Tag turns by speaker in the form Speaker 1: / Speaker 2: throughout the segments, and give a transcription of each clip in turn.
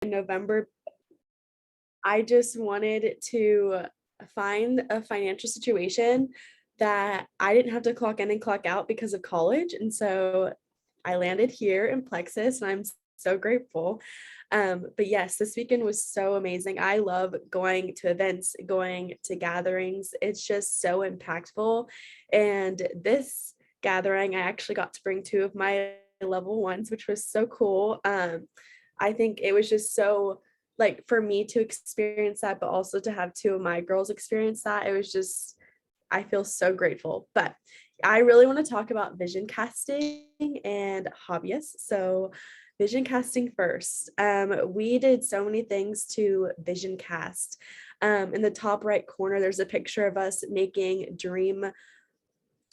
Speaker 1: in November. I just wanted to find a financial situation that I didn't have to clock in and clock out because of college. And so I landed here in Plexus and I'm so grateful. But yes, this weekend was so amazing. I love going to events, going to gatherings. It's just so impactful. And this gathering, I actually got to bring two of my level ones, which was so cool. I think it was just so like for me to experience that, but also to have two of my girls experience that. It was just, I feel so grateful. But I really want to talk about vision casting and hobbyists. So, vision casting first. We did so many things to vision cast. In the top right corner, there's a picture of us making dream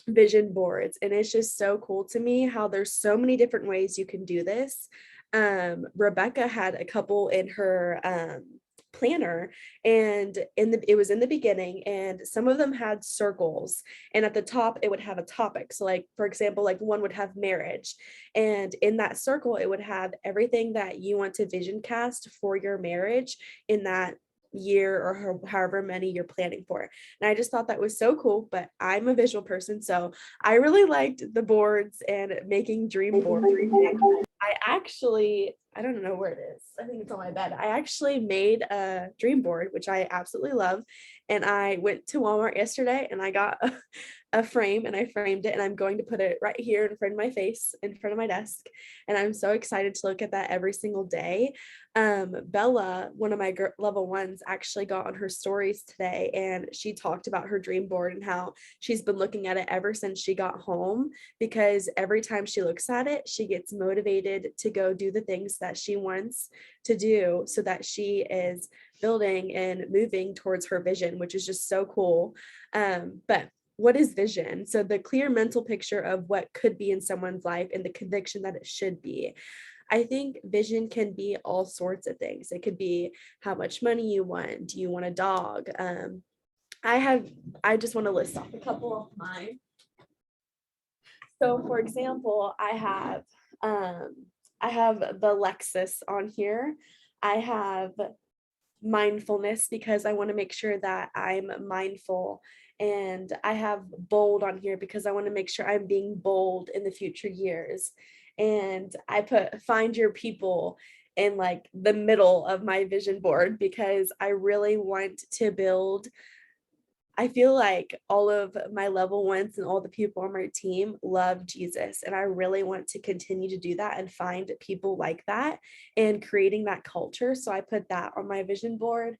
Speaker 1: vision boards, and it's just so cool to me how there's so many different ways you can do this. Rebecca had a couple in her planner, and it was in the beginning, and some of them had circles, and at the top it would have a topic. So like for example, like one would have marriage, and in that circle it would have everything that you want to vision cast for your marriage in that year or however many you're planning for. And I just thought that was so cool, but I'm a visual person, so I really liked the boards and making dream boards. I don't know where it is. I think it's on my bed. I actually made a dream board, which I absolutely love. And I went to Walmart yesterday and I got a frame and I framed it, and I'm going to put it right here in front of my face, in front of my desk. And I'm so excited to look at that every single day. Bella, one of my level ones, actually got on her stories today and she talked about her dream board and how she's been looking at it ever since she got home, because every time she looks at it, she gets motivated to go do the things that she wants to do so that she is building and moving towards her vision, which is just so cool. But what is vision? So the clear mental picture of what could be in someone's life and the conviction that it should be. I think vision can be all sorts of things. It could be how much money you want. Do you want a dog? I just want to list off a couple of mine. So for example, I have the Lexus on here. I have mindfulness because I want to make sure that I'm mindful. And I have bold on here because I want to make sure I'm being bold in the future years. And I put find your people in like the middle of my vision board because I really want to build. I feel like all of my level ones and all the people on my team love Jesus. And I really want to continue to do that and find people like that and creating that culture. So I put that on my vision board.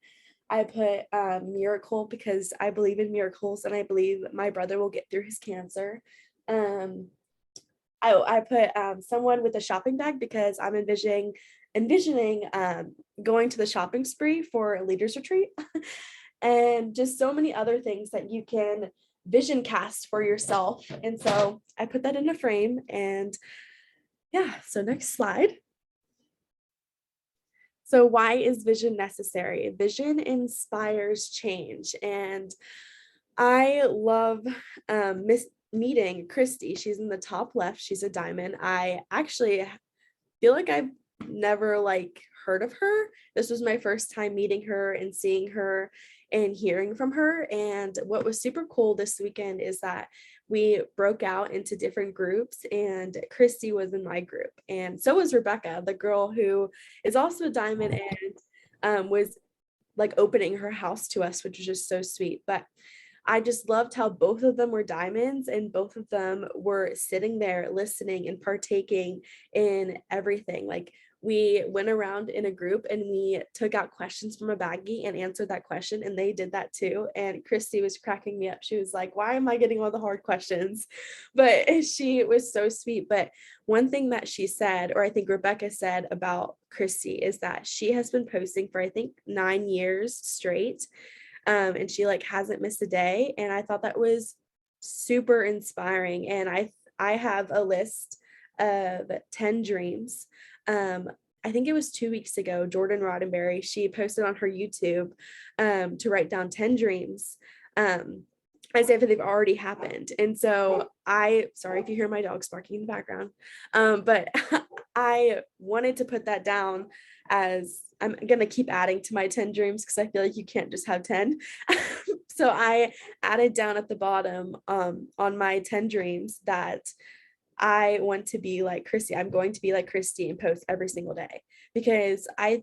Speaker 1: I put miracle because I believe in miracles and I believe my brother will get through his cancer. Um, I put someone with a shopping bag because I'm envisioning going to the shopping spree for a leaders retreat. And just so many other things that you can vision cast for yourself. And so I put that in a frame, and yeah, so next slide. So why is vision necessary? Vision inspires change. And I love meeting Christy. She's in the top left. She's a diamond. I actually feel like I've never like heard of her. This was my first time meeting her and seeing her and hearing from her. And what was super cool this weekend is that we broke out into different groups, and Christy was in my group, and so was Rebecca, the girl who is also a diamond and was like opening her house to us, which was just so sweet. But I just loved how both of them were diamonds and both of them were sitting there listening and partaking in everything. Like we went around in a group and we took out questions from a baggie and answered that question, and they did that too. And Christy was cracking me up. She was like, why am I getting all the hard questions? But she was so sweet. But one thing that she said, or I think Rebecca said about Christy, is that she has been posting for I think 9 years straight. And she like hasn't missed a day. And I thought that was super inspiring. And I have a list of 10 dreams. I think it was 2 weeks ago, Jordan Roddenberry, she posted on her YouTube to write down 10 dreams. As if they've already happened. And so sorry if you hear my dogs barking in the background, but I wanted to put that down as I'm gonna keep adding to my 10 dreams because I feel like you can't just have 10. So I added down at the bottom on my 10 dreams that I want to be like Christy. I'm going to be like Christy and post every single day because I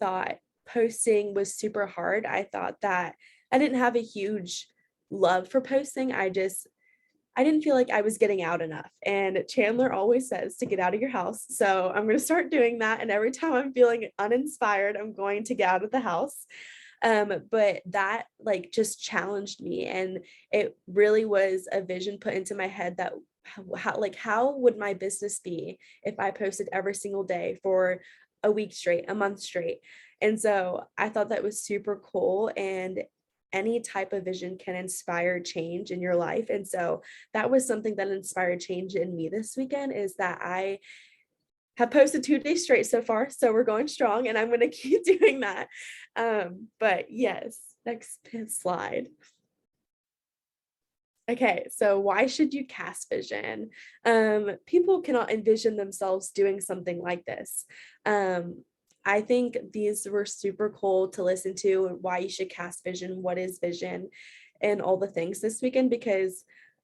Speaker 1: thought posting was super hard. I thought that I didn't have a huge love for posting. I didn't feel like I was getting out enough. And Chandler always says to get out of your house. So I'm going to start doing that. And every time I'm feeling uninspired, I'm going to get out of the house. But that like just challenged me. And it really was a vision put into my head that how would my business be if I posted every single day for a week straight, a month straight? And so I thought that was super cool. And any type of vision can inspire change in your life. And so that was something that inspired change in me this weekend, is that I have posted 2 days straight so far. So we're going strong and I'm going to keep doing that. But yes, next slide. Okay, so why should you cast vision? People cannot envision themselves doing something like this. I think these were super cool to listen to, why you should cast vision, what is vision, and all the things this weekend, because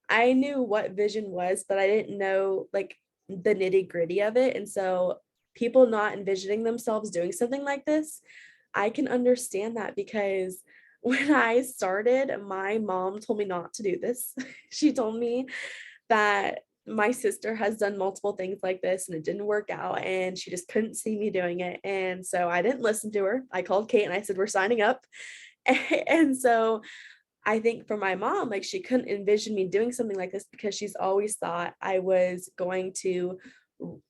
Speaker 1: I knew what vision was, but I didn't know like the nitty gritty of it. And so people not envisioning themselves doing something like this, I can understand that because when I started, my mom told me not to do this. She told me that my sister has done multiple things like this and it didn't work out and she just couldn't see me doing it. And so I didn't listen to her. I called Kate and I said, we're signing up. And so I think for my mom, like she couldn't envision me doing something like this because she's always thought I was going to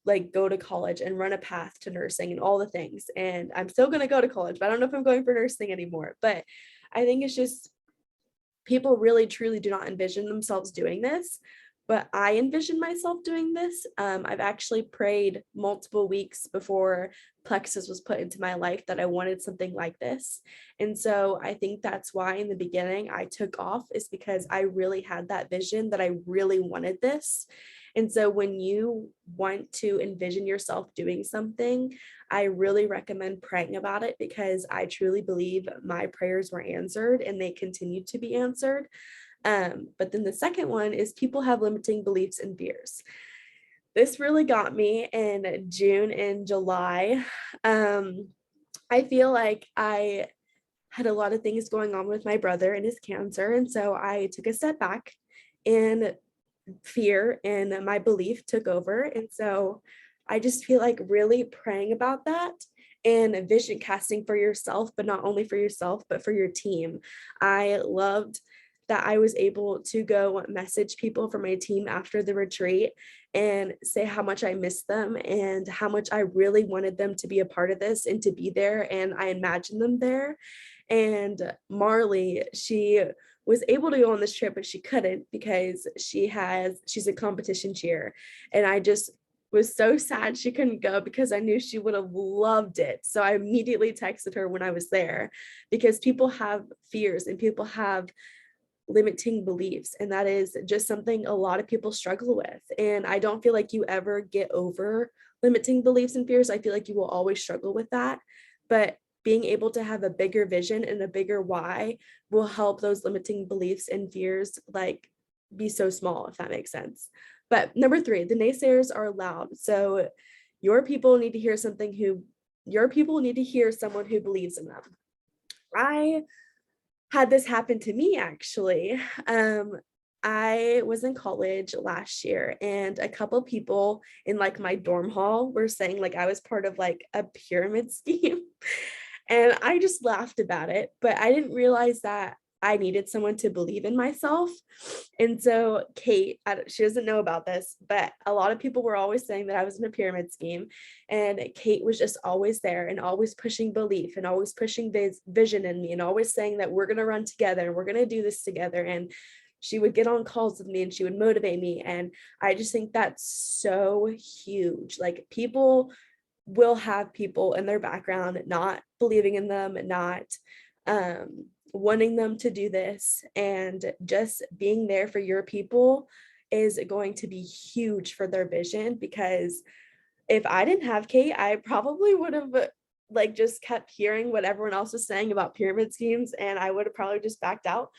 Speaker 1: like go to college and run a path to nursing and all the things. And I'm still going to go to college, but I don't know if I'm going for nursing anymore. But I think it's just people really truly do not envision themselves doing this, but I envision myself doing this. I've actually prayed multiple weeks before Plexus was put into my life that I wanted something like this. And so I think that's why in the beginning I took off, is because I really had that vision that I really wanted this. And so when you want to envision yourself doing something, I really recommend praying about it, because I truly believe my prayers were answered and they continue to be answered. But then the second one is people have limiting beliefs and fears. This really got me in June and July. I feel like I had a lot of things going on with my brother and his cancer. And so I took a step back and fear and my belief took over. And so I just feel like really praying about that and vision casting for yourself, but not only for yourself, but for your team. I loved that I was able to go message people from my team after the retreat and say how much I missed them and how much I really wanted them to be a part of this and to be there. And I imagined them there. And Marley, she was able to go on this trip, but she couldn't because she's a competition cheer. And I just was so sad she couldn't go because I knew she would have loved it. So I immediately texted her when I was there, because people have fears and people have limiting beliefs, and that is just something a lot of people struggle with. And I don't feel like you ever get over limiting beliefs and fears. I feel like you will always struggle with that, but being able to have a bigger vision and a bigger why will help those limiting beliefs and fears like be so small, if that makes sense. But number 3, the naysayers are loud. So your people need to hear someone who believes in them. I had this happen to me actually. I was in college last year and a couple people in like my dorm hall were saying like I was part of like a pyramid scheme. And I just laughed about it, but I didn't realize that I needed someone to believe in myself. And so Kate, she doesn't know about this, but a lot of people were always saying that I was in a pyramid scheme. And Kate was just always there and always pushing belief and always pushing vision in me and always saying that we're going to run together and we're going to do this together. And she would get on calls with me and she would motivate me. And I just think that's so huge. Like people will have people in their background not believing in them, not wanting them to do this, and just being there for your people is going to be huge for their vision, because if I didn't have Kate, I probably would have like just kept hearing what everyone else was saying about pyramid schemes, and I would have probably just backed out.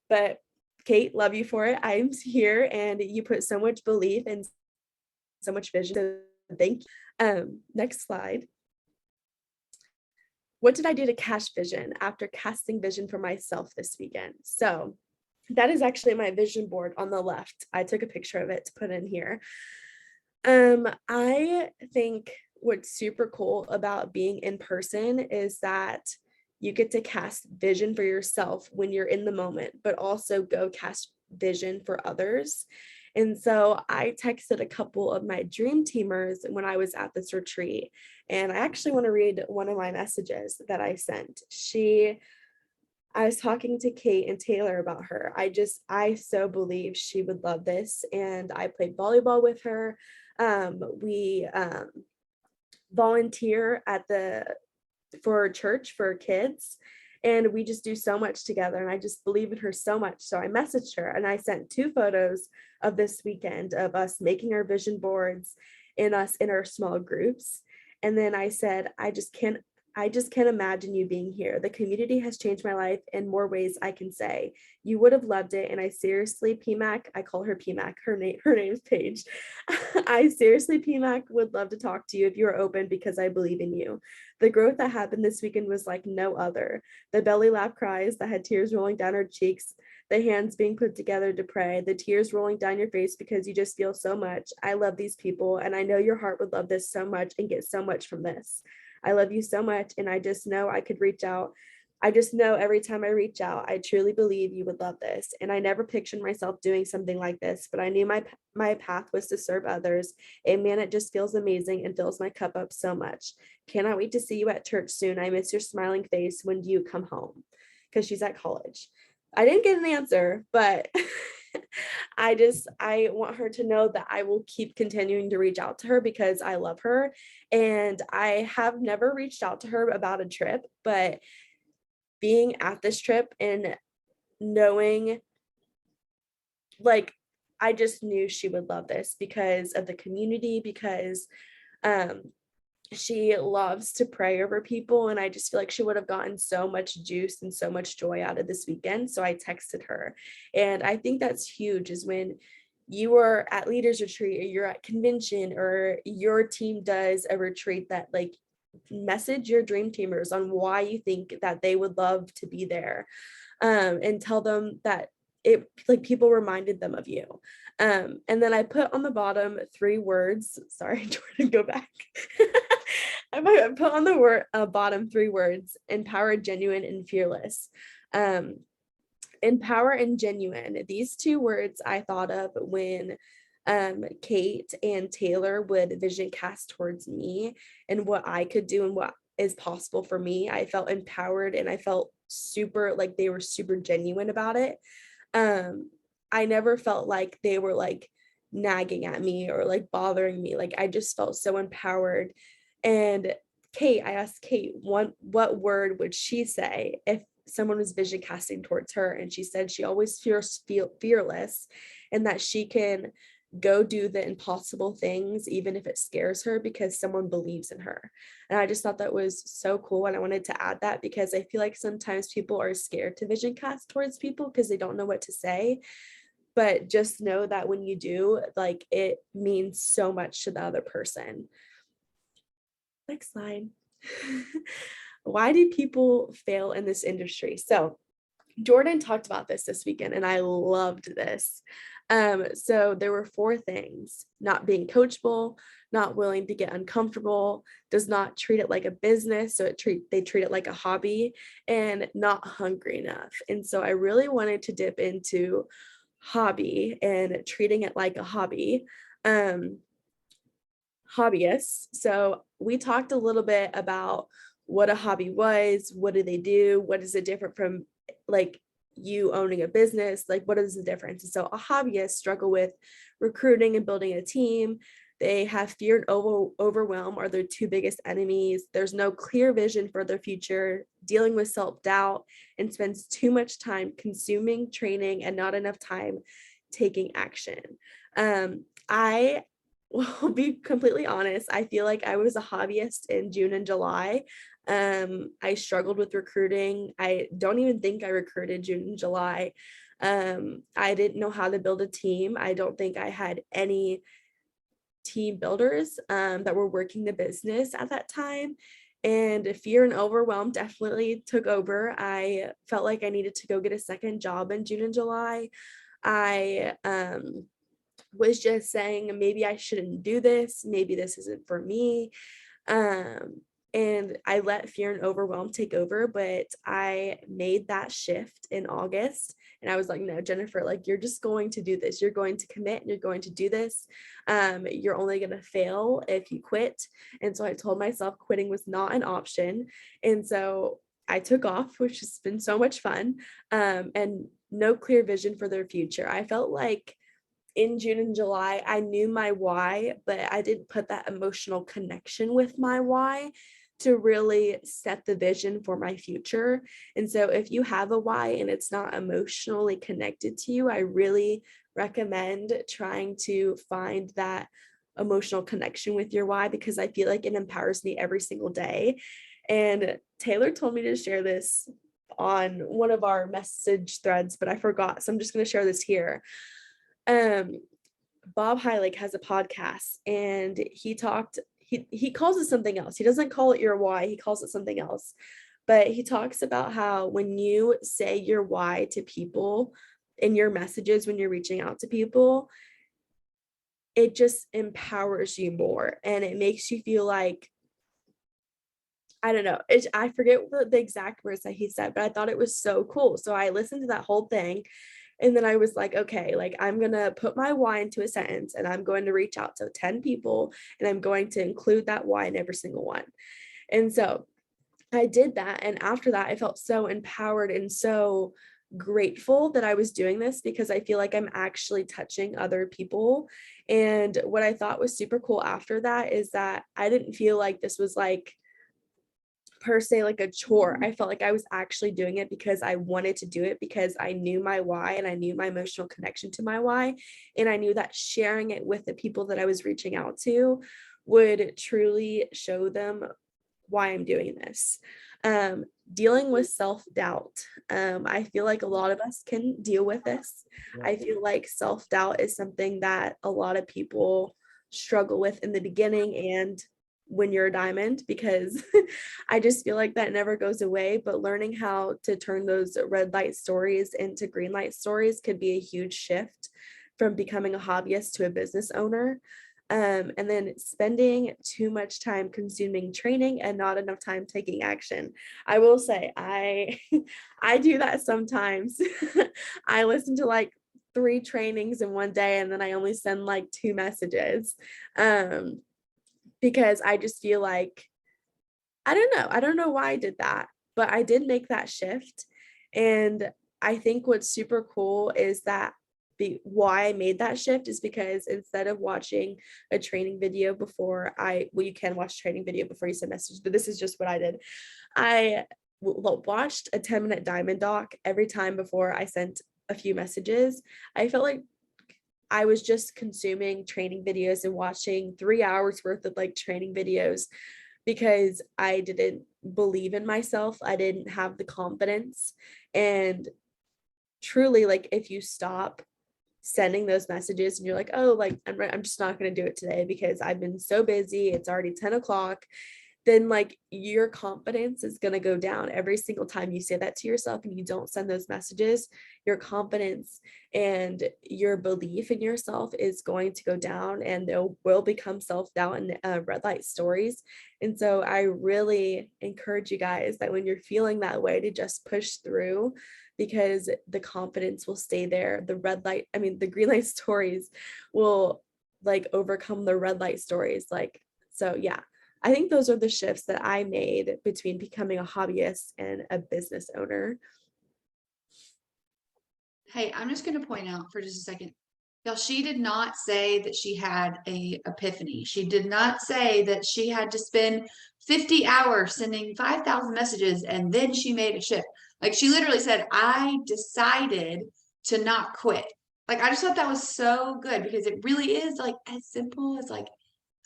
Speaker 1: But Kate, love you for it. I'm here, and you put so much belief and so much vision. So thank you. Next slide. What did I do to cash vision after casting vision for myself this weekend? So that is actually my vision board on the left. I took a picture of it to put in here. I think what's super cool about being in person is that you get to cast vision for yourself when you're in the moment, but also go cast vision for others. And so I texted a couple of my dream teamers when I was at this retreat, and I actually want to read one of my messages that I sent. I was talking to Kate and Taylor about her. I so believe she would love this. And I played volleyball with her. We volunteer for church for kids. And we just do so much together. And I just believe in her so much. So I messaged her and I sent 2 photos of this weekend of us making our vision boards and us in our small groups. And then I said, I just can't imagine you being here. The community has changed my life in more ways I can say. You would have loved it. And I seriously, PMAC, I call her PMAC, her name's Paige. I seriously, PMAC, would love to talk to you if you are open because I believe in you. The growth that happened this weekend was like no other. The belly laugh cries that had tears rolling down her cheeks, the hands being put together to pray, the tears rolling down your face because you just feel so much. I love these people, and I know your heart would love this so much and get so much from this. I love you so much, and I just know I could reach out. I just know every time I reach out, I truly believe you would love this. And I never pictured myself doing something like this, but I knew my path was to serve others. And man, it just feels amazing and fills my cup up so much. Cannot wait to see you at church soon. I miss your smiling face. When do you come home? Because she's at college. I didn't get an answer, but I want her to know that I will keep continuing to reach out to her because I love her. And I have never reached out to her about a trip, but being at this trip and knowing, like, I just knew she would love this because of the community, because um she loves to pray over people, and I just feel like she would have gotten so much juice and so much joy out of this weekend. So I texted her, and I think that's huge, is when you are at leaders retreat or you're at convention or your team does a retreat, that like message your dream teamers on why you think that they would love to be there, and tell them that it, like, people reminded them of you. And then I put on the bottom 3 words. Sorry, Jordan, go back. I put on the bottom 3 words: empowered, genuine, and fearless. Empower and genuine. These 2 words I thought of when Kate and Taylor would vision cast towards me and what I could do and what is possible for me. I felt empowered, and I felt super, like, they were super genuine about it. I never felt like they were like nagging at me or like bothering me. Like, I just felt so empowered. And I asked Kate, what word would she say if someone was vision casting towards her? And she said she always feels fearless, and that she can go do the impossible things even if it scares her because someone believes in her. And I just thought that was so cool, and I wanted to add that because I feel like sometimes people are scared to vision cast towards people because they don't know what to say. But just know that when you do, like, it means so much to the other person. Next slide. Why do people fail in this industry? So Jordan talked about this weekend, and I loved this. So there were 4 things: not being coachable, not willing to get uncomfortable, does not treat it like a business, so they treat it like a hobby, and not hungry enough. And so I really wanted to dip into hobby and treating it like a hobby. Hobbyists. So we talked a little bit about what a hobby was, what do they do, what is it different from like you owning a business, like what is the difference? And so a hobbyist struggle with recruiting and building a team. They have fear and overwhelm are their 2 biggest enemies. There's no clear vision for their future, dealing with self-doubt, and spends too much time consuming training and not enough time taking action. I Well, be completely honest, I feel like I was a hobbyist in June and July. I struggled with recruiting. I don't even think I recruited June and July. I didn't know how to build a team. I don't think I had any team builders that were working the business at that time. And fear and overwhelm definitely took over. I felt like I needed to go get a second job in June and July. I was just saying, maybe I shouldn't do this. Maybe this isn't for me. Um, and I let fear and overwhelm take over, but I made that shift in August. And I was like, no, Jennifer, like, you're just going to do this. You're going to commit and you're going to do this. You're only going to fail if you quit. And so I told myself quitting was not an option. And so I took off, which has been so much fun, and no clear vision for their future. I felt like in June and July, I knew my why, but I didn't put that emotional connection with my why to really set the vision for my future. And so, if you have a why and it's not emotionally connected to you, I really recommend trying to find that emotional connection with your why, because I feel like it empowers me every single day. And Taylor told me to share this on one of our message threads, but I forgot. So I'm just going to share this here. um Bob Heilig has a podcast, and he calls it something else. He doesn't call it your why, he calls it something else. But he talks about how when you say your why to people in your messages, when you're reaching out to people, it just empowers you more and it makes you feel like, I don't know. I forget what the exact words that he said, but I thought it was so cool. So I listened to that whole thing. And then I was like, okay, like, I'm going to put my why into a sentence and I'm going to reach out to 10 people and I'm going to include that why in every single one. And so I did that. And after that, I felt so empowered and so grateful that I was doing this, because I feel like I'm actually touching other people. And what I thought was super cool after that is that I didn't feel like this was like, per se, like a chore. I felt like I was actually doing it because I wanted to do it, because I knew my why and I knew my emotional connection to my why. And I knew that sharing it with the people that I was reaching out to would truly show them why I'm doing this. Um, Dealing with self-doubt. I feel like a lot of us can deal with this. I feel like self-doubt is something that a lot of people struggle with in the beginning and when you're a diamond, because I just feel like that never goes away. But learning how to turn those red light stories into green light stories could be a huge shift from becoming a hobbyist to a business owner. And then spending too much time consuming training and not enough time taking action. I will say I do that sometimes. I listen to like 3 trainings in one day and then I only send like 2 messages. Because I just feel like, I don't know why I did that, but I did make that shift. And I think what's super cool is that why I made that shift is because instead of watching a training video before well, you can watch training video before you send messages, but this is just what I did. I watched a 10-minute diamond doc every time before I sent a few messages. I felt like I was just consuming training videos and watching 3 hours worth of like training videos because I didn't believe in myself. I didn't have the confidence. And truly, like, if you stop sending those messages and you're like, oh, like, I'm just not going to do it today because I've been so busy, it's already 10 o'clock, then like your confidence is going to go down every single time you say that to yourself and you don't send those messages. Your confidence and your belief in yourself is going to go down and there will become self-doubt and red light stories. And so I really encourage you guys that when you're feeling that way to just push through, because the confidence will stay there. The green light stories will like overcome the red light stories. Like, so yeah, I think those are the shifts that I made between becoming a hobbyist and a business owner.
Speaker 2: Hey, I'm just going to point out for just a second. Y'all, she did not say that she had a epiphany. She did not say that she had to spend 50 hours sending 5,000 messages and then she made a shift. Like she literally said, I decided to not quit. Like, I just thought that was so good because it really is like as simple as like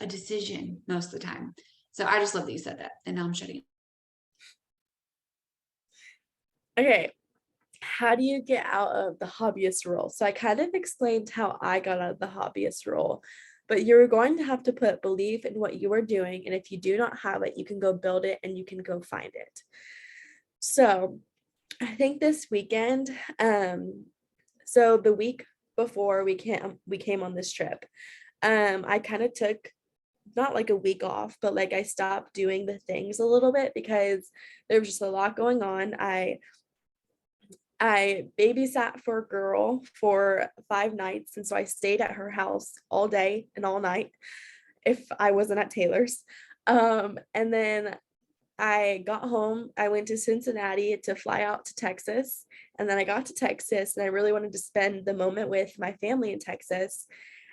Speaker 2: a decision most of the time. So I just love that you said that. And now I'm shutting.
Speaker 1: Okay, how do you get out of the hobbyist role? So I kind of explained how I got out of the hobbyist role, but you're going to have to put belief in what you are doing. And if you do not have it, you can go build it and you can go find it. So I think this weekend, so the week before we came on this trip, I kind of took not like a week off, but like I stopped doing the things a little bit because there was just a lot going on. I babysat for a girl for 5 nights, and so I stayed at her house all day and all night if I wasn't at Taylor's. And then I got home. I went to Cincinnati to fly out to Texas. And then I got to Texas and I really wanted to spend the moment with my family in Texas.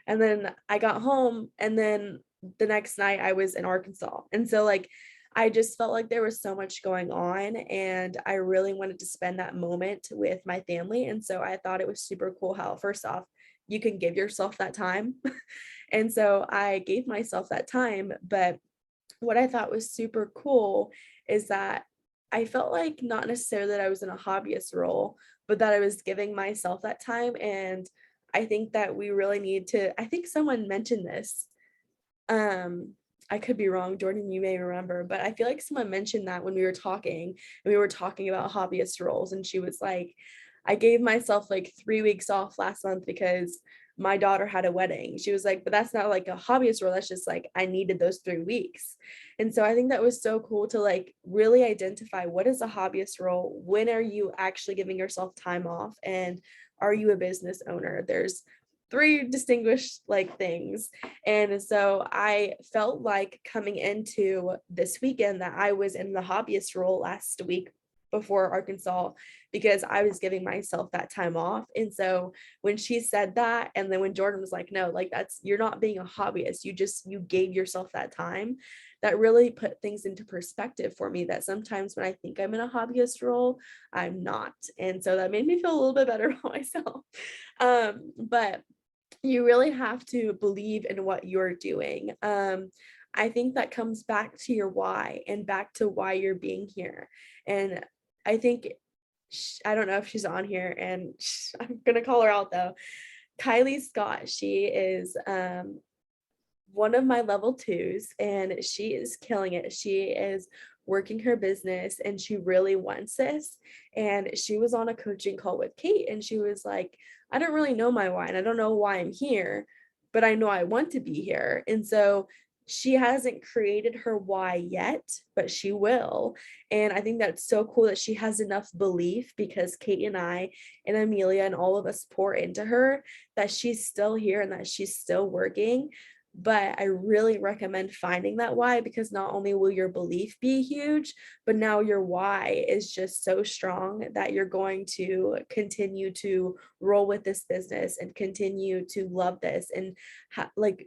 Speaker 1: And then I got home and then the next night I was in Arkansas. And so like I just felt like there was so much going on and I really wanted to spend that moment with my family. And so I thought it was super cool how first off, you can give yourself that time. And so I gave myself that time, but what I thought was super cool is that I felt like not necessarily that I was in a hobbyist role, but that I was giving myself that time. And I think that we really need to, I think someone mentioned this. Um, I could be wrong, Jordan, you may remember, but I feel like someone mentioned that when we were talking and we were talking about hobbyist roles. And she was like, I gave myself like 3 weeks off last month because my daughter had a wedding. She was like, but that's not like a hobbyist role. That's just like I needed those 3 weeks. And so I think that was so cool to like really identify what is a hobbyist role? When are you actually giving yourself time off? And are you a business owner? There's three distinguished like things. And so I felt like coming into this weekend that I was in the hobbyist role last week before Arkansas because I was giving myself that time off. And so when she said that, and then when Jordan was like, no, like that's, you're not being a hobbyist, you gave yourself that time, that really put things into perspective for me that sometimes when I think I'm in a hobbyist role, I'm not. And so that made me feel a little bit better about myself. But you really have to believe in what you're doing. I think that comes back to your why and back to why you're being here. And I think, I don't know if she's on here and I'm going to call her out though. Kylie Scott, she is one of my level twos and she is killing it. She is working her business and she really wants this. And she was on a coaching call with Kate and she was like, I don't really know my why and I don't know why I'm here, but I know I want to be here. And so she hasn't created her why yet, but she will. And I think that's so cool that she has enough belief because Kate and I and Amelia and all of us pour into her that she's still here and that she's still working. But I really recommend finding that why because not only will your belief be huge, but now your why is just so strong that you're going to continue to roll with this business and continue to love this and like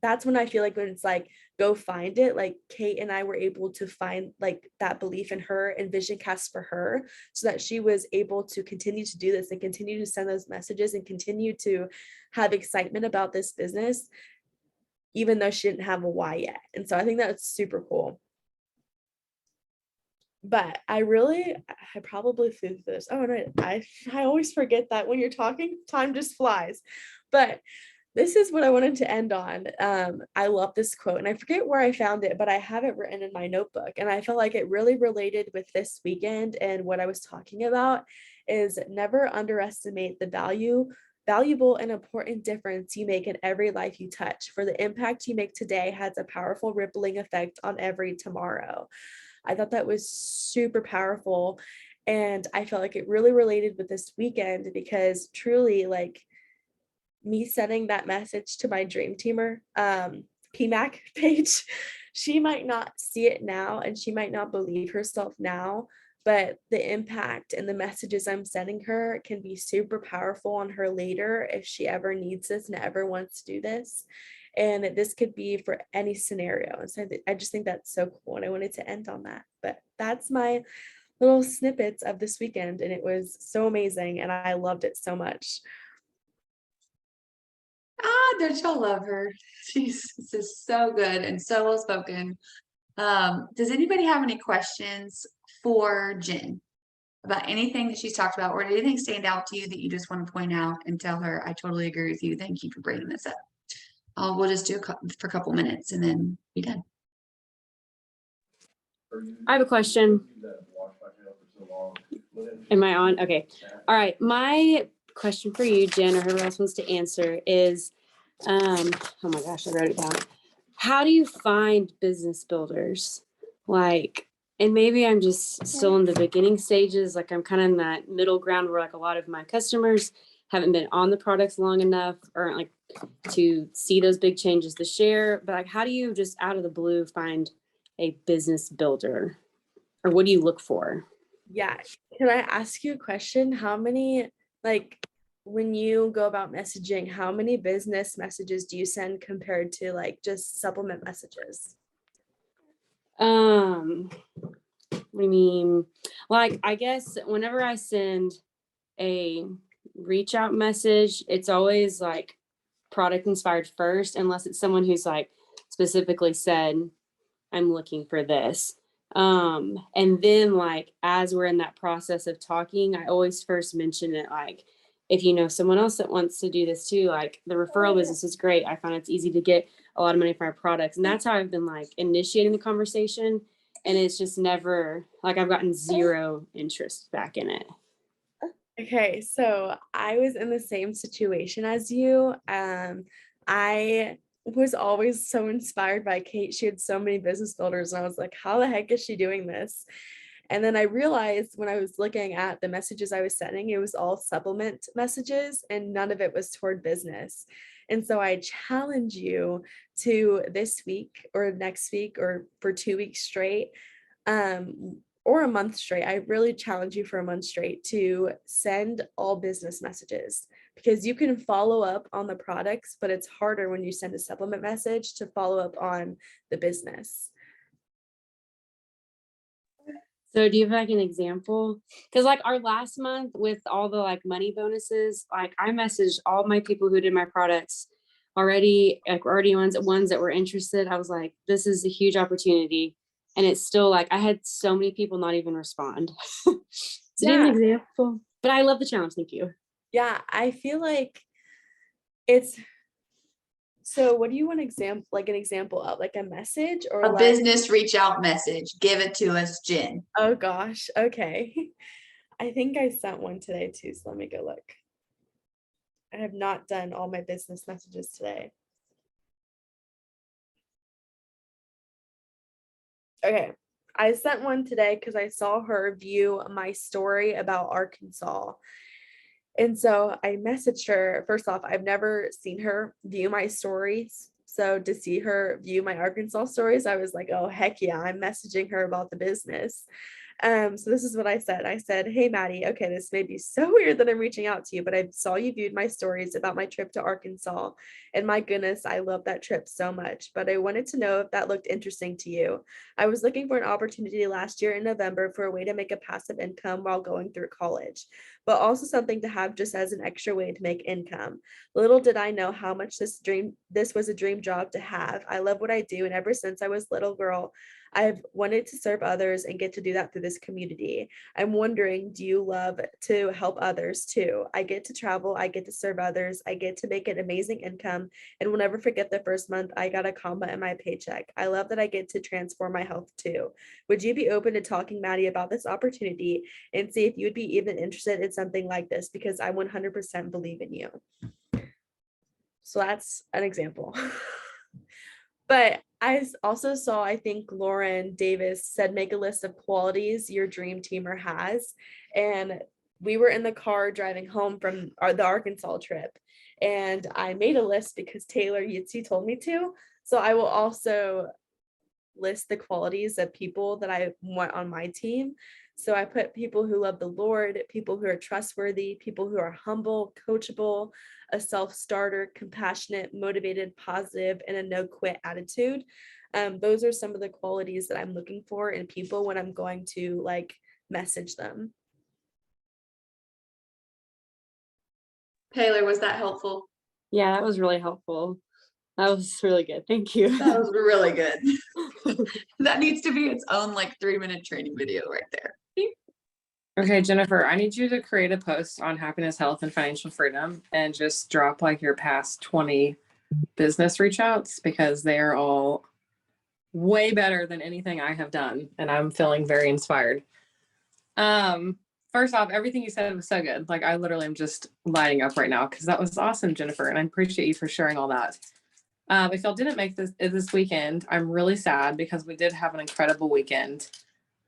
Speaker 1: that's when I feel like when it's like go find it, like Kate and I were able to find like that belief in her and vision cast for her so that she was able to continue to do this and continue to send those messages and continue to have excitement about this business even though she didn't have a why yet. And so I think that's super cool. But I probably flew through this. Oh no, I always forget that when you're talking, time just flies. But this is what I wanted to end on. I love this quote, and I forget where I found it, but I have it written in my notebook. And I felt like it really related with this weekend and what I was talking about is never underestimate the valuable and important difference you make in every life you touch. For the impact you make today has a powerful rippling effect on every tomorrow. I thought that was super powerful. And I felt like it really related with this weekend because truly, like, me sending that message to my dream teamer, PMAC page, she might not see it now and she might not believe herself now, but the impact and the messages I'm sending her can be super powerful on her later if she ever needs this and ever wants to do this. And this could be for any scenario. And so I just think that's so cool. And I wanted to end on that. But that's my little snippets of this weekend, and it was so amazing, and I loved it so much.
Speaker 2: Ah, don't y'all love her? She's just so good and so well spoken. Does anybody have any questions for Jen about anything that she's talked about, or did anything stand out to you that you just want to point out and tell her, I totally agree with you. Thank you for bringing this up. We'll just do for a couple minutes and then be done.
Speaker 3: I have a question. Am I on? Okay. All right. My question for you, Jen, or whoever else wants to answer is, oh my gosh, I wrote it down. How do you find business builders? Like, and maybe I'm just still in the beginning stages. Like I'm kind of in that middle ground where like a lot of my customers haven't been on the products long enough or like to see those big changes to share. But like, how do you just out of the blue find a business builder? Or what do you look for?
Speaker 1: Yeah. Can I ask you a question? How many, like, when you go about messaging, how many business messages do you send compared to like just supplement messages?
Speaker 3: What do you mean? Like, I guess whenever I send a reach out message, it's always like product inspired first, unless it's someone who's like specifically said, I'm looking for this. And then like as we're in that process of talking, I always first mention it like if you know someone else that wants to do this too, like the referral business is great. I find it's easy to get a lot of money for our products. And that's how I've been like initiating the conversation. And it's just never like I've gotten zero interest back in it.
Speaker 1: Okay, so I was in the same situation as you. I was always so inspired by Kate. She had so many business builders, and I was like, how the heck is she doing this? And then I realized when I was looking at the messages I was sending, it was all supplement messages and none of it was toward business. And so I challenge you to this week or next week or for 2 weeks straight, or a month straight. I really challenge you for a month straight to send all business messages because you can follow up on the products, but it's harder when you send a supplement message to follow up on the business.
Speaker 3: So do you have like an example? Because like our last month with all the like money bonuses, like I messaged all my people who did my products already, like already ones that were interested. I was like, this is a huge opportunity. And it's still like I had so many people not even respond. So do you have an example? But I love the challenge. Thank you.
Speaker 1: Yeah, I feel like it's so what do you want example like an example of like a message or
Speaker 2: A
Speaker 1: like
Speaker 2: business reach out message. Give it to us, Jen.
Speaker 1: oh gosh, okay. I think I sent one today too, so let me go look. I have not done all my business messages today. Okay, I sent one today because I saw her view my story about Arkansas. And so I messaged her. First off, I've never seen her view my stories. So to see her view my Arkansas stories, I was like, oh, heck yeah, I'm messaging her about the business. So this is what I said. I said, hey, Maddie, okay, this may be so weird that I'm reaching out to you, but I saw you viewed my stories about my trip to Arkansas. And my goodness, I love that trip so much. But I wanted to know if that looked interesting to you. I was looking for an opportunity last year in November for a way to make a passive income while going through college, but also something to have just as an extra way to make income. Little did I know how much this was a dream job to have. I love what I do, and ever since I was little girl, I've wanted to serve others and get to do that through this community. I'm wondering, do you love to help others too? I get to travel, I get to serve others, I get to make an amazing income, and will never forget the first month I got a comma in my paycheck. I love that I get to transform my health too. Would you be open to talking, Maddie, about this opportunity and see if you would be even interested in something like this? Because I 100% believe in you. So that's an example. But I also saw, I think Lauren Davis said, make a list of qualities your dream teamer has. And we were in the car driving home from the Arkansas trip. And I made a list because Taylor Yitzi told me to. So I will also list the qualities of people that I want on my team. So I put people who love the Lord, people who are trustworthy, people who are humble, coachable, a self-starter, compassionate, motivated, positive, and a no-quit attitude. Those are some of the qualities that I'm looking for in people when I'm going to like message them.
Speaker 2: Taylor, was that helpful?
Speaker 3: Yeah, that was really helpful. That was really good. Thank you.
Speaker 2: That was really good. That needs to be its own like 3-minute training video right there.
Speaker 4: Okay, Jennifer, I need you to create a post on happiness, health, and financial freedom and just drop like your past 20 business reach outs because they are all way better than anything I have done. And I'm feeling very inspired. First off, everything you said was so good. Like I literally am just lighting up right now because that was awesome, Jennifer. And I appreciate you for sharing all that. If y'all didn't make this weekend, I'm really sad because we did have an incredible weekend.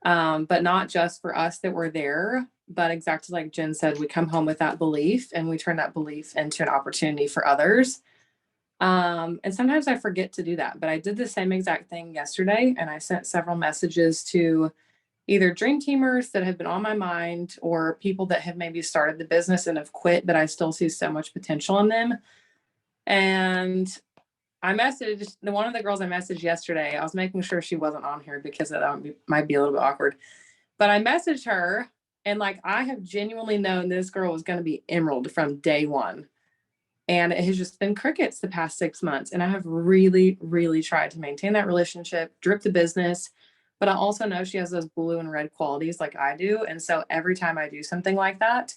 Speaker 4: But not just for us that were there, but exactly like Jen said, we come home with that belief and we turn that belief into an opportunity for others. And sometimes I forget to do that, but I did the same exact thing yesterday and I sent several messages to either dream teamers that have been on my mind or people that have maybe started the business and have quit, but I still see so much potential in them. And I messaged one of the girls I messaged yesterday. I was making sure she wasn't on here because might be a little bit awkward. But I messaged her and like I have genuinely known this girl was going to be emerald from day one. And it has just been crickets the past 6 months. And I have really, really tried to maintain that relationship, drip the business. But I also know she has those blue and red qualities like I do. And so every time I do something like that,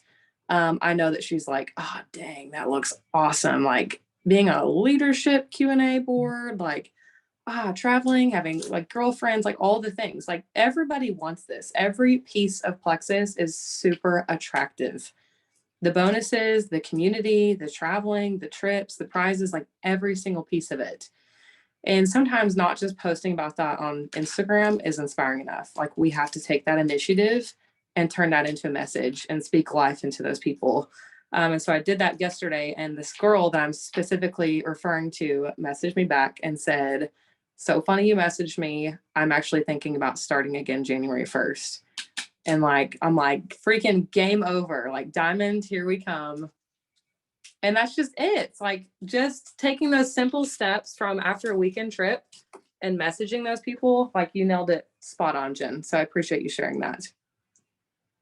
Speaker 4: I know that she's like, oh, dang, that looks awesome. Like being on a leadership Q&A board, like, traveling, having like girlfriends, like all the things, like everybody wants this. Every piece of Plexus is super attractive. The bonuses, the community, the traveling, the trips, the prizes, like every single piece of it. And sometimes not just posting about that on Instagram is inspiring enough. Like we have to take that initiative and turn that into a message and speak life into those people. And so I did that yesterday. And this girl that I'm specifically referring to messaged me back and said, so funny you messaged me. I'm actually thinking about starting again January 1st. And like, I'm like, freaking game over. Like diamond, here we come. And that's just it. It's like just taking those simple steps from after a weekend trip and messaging those people, like you nailed it spot on, Jen. So I appreciate you sharing that.